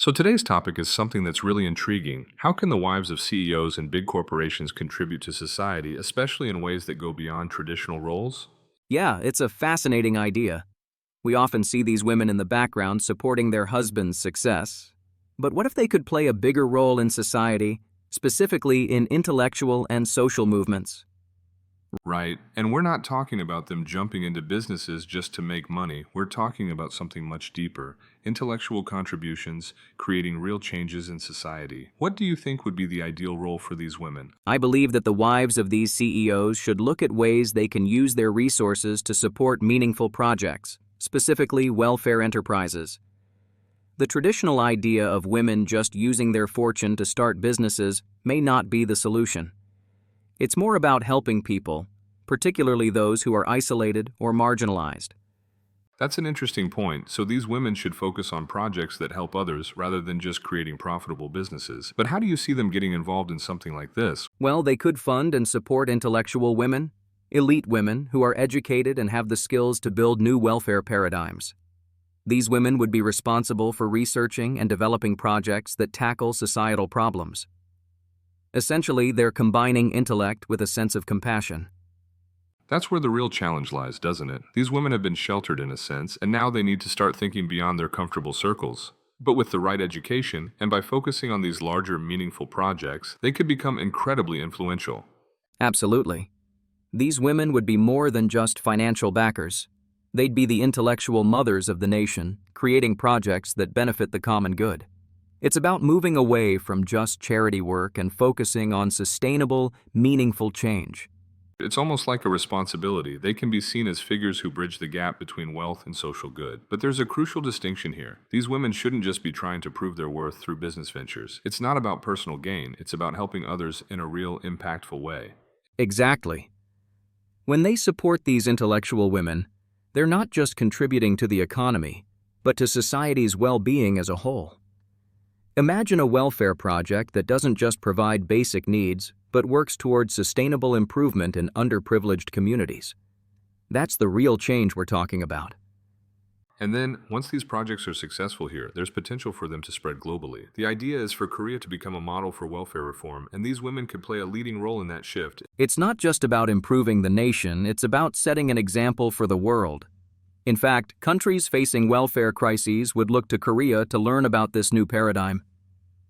So today's topic is something that's really intriguing. How can the wives of CEOs and big corporations contribute to society, especially in ways that go beyond traditional roles? Yeah, it's a fascinating idea. We often see these women in the background supporting their husband's success. But what if they could play a bigger role in society, specifically in intellectual and social movements? Right. And we're not talking about them jumping into businesses just to make money. We're talking about something much deeper: intellectual contributions, creating real changes in society. What do you think would be the ideal role for these women? I believe that the wives of these CEOs should look at ways they can use their resources to support meaningful projects, specifically welfare enterprises. The traditional idea of women just using their fortune to start businesses may not be the solution. It's more about helping people, particularly those who are isolated or marginalized. That's an interesting point. So these women should focus on projects that help others rather than just creating profitable businesses. But how do you see them getting involved in something like this? Well, they could fund and support intellectual women, elite women who are educated and have the skills to build new welfare paradigms. These women would be responsible for researching and developing projects that tackle societal problems. Essentially, they're combining intellect with a sense of compassion. That's where the real challenge lies, doesn't it? These women have been sheltered in a sense, and now they need to start thinking beyond their comfortable circles. But with the right education, and by focusing on these larger, meaningful projects, they could become incredibly influential. Absolutely. These women would be more than just financial backers. They'd be the intellectual mothers of the nation, creating projects that benefit the common good. It's about moving away from just charity work and focusing on sustainable, meaningful change. It's almost like a responsibility. They can be seen as figures who bridge the gap between wealth and social good. But there's a crucial distinction here. These women shouldn't just be trying to prove their worth through business ventures. It's not about personal gain. It's about helping others in a real, impactful way. Exactly. When they support these intellectual women, they're not just contributing to the economy, but to society's well-being as a whole. Imagine a welfare project that doesn't just provide basic needs, but works towards sustainable improvement in underprivileged communities. That's the real change we're talking about. And then, once these projects are successful here, there's potential for them to spread globally. The idea is for Korea to become a model for welfare reform, and these women could play a leading role in that shift. It's not just about improving the nation, it's about setting an example for the world. In fact, countries facing welfare crises would look to Korea to learn about this new paradigm.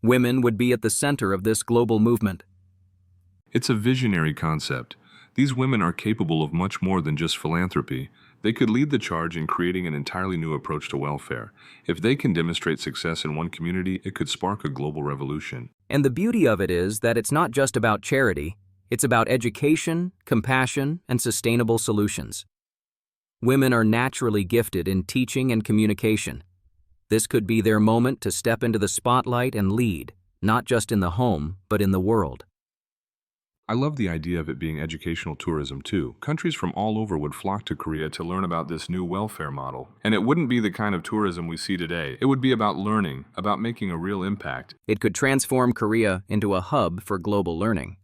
Women would be at the center of this global movement. It's a visionary concept. These women are capable of much more than just philanthropy. They could lead the charge in creating an entirely new approach to welfare. If they can demonstrate success in one community, it could spark a global revolution. And the beauty of it is that it's not just about charity, it's about education, compassion, and sustainable solutions. Women are naturally gifted in teaching and communication. This could be their moment to step into the spotlight and lead, not just in the home, but in the world. I love the idea of it being educational tourism too. Countries from all over would flock to Korea to learn about this new welfare model. And it wouldn't be the kind of tourism we see today. It would be about learning, about making a real impact. It could transform Korea into a hub for global learning.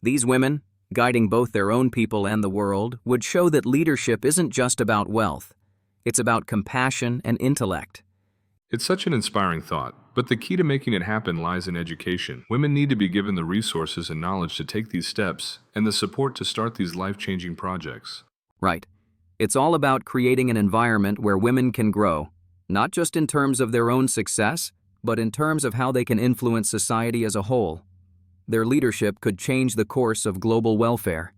These women, guiding both their own people and the world, would show that leadership isn't just about wealth. It's about compassion and intellect. It's such an inspiring thought, but the key to making it happen lies in education. Women need to be given the resources and knowledge to take these steps, and the support to start these life-changing projects. Right. It's all about creating an environment where women can grow, not just in terms of their own success, but in terms of how they can influence society as a whole. Their leadership could change the course of global welfare.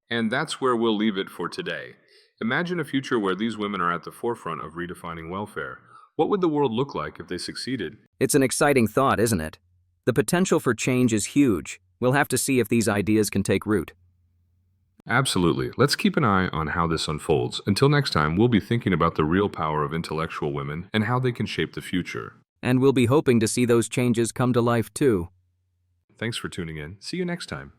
And that's where we'll leave it for today. Imagine a future where these women are at the forefront of redefining welfare. What would the world look like if they succeeded? It's an exciting thought, isn't it? The potential for change is huge. We'll have to see if these ideas can take root. Absolutely. Let's keep an eye on how this unfolds. Until next time, we'll be thinking about the real power of intellectual women and how they can shape the future. And we'll be hoping to see those changes come to life too. Thanks for tuning in. See you next time.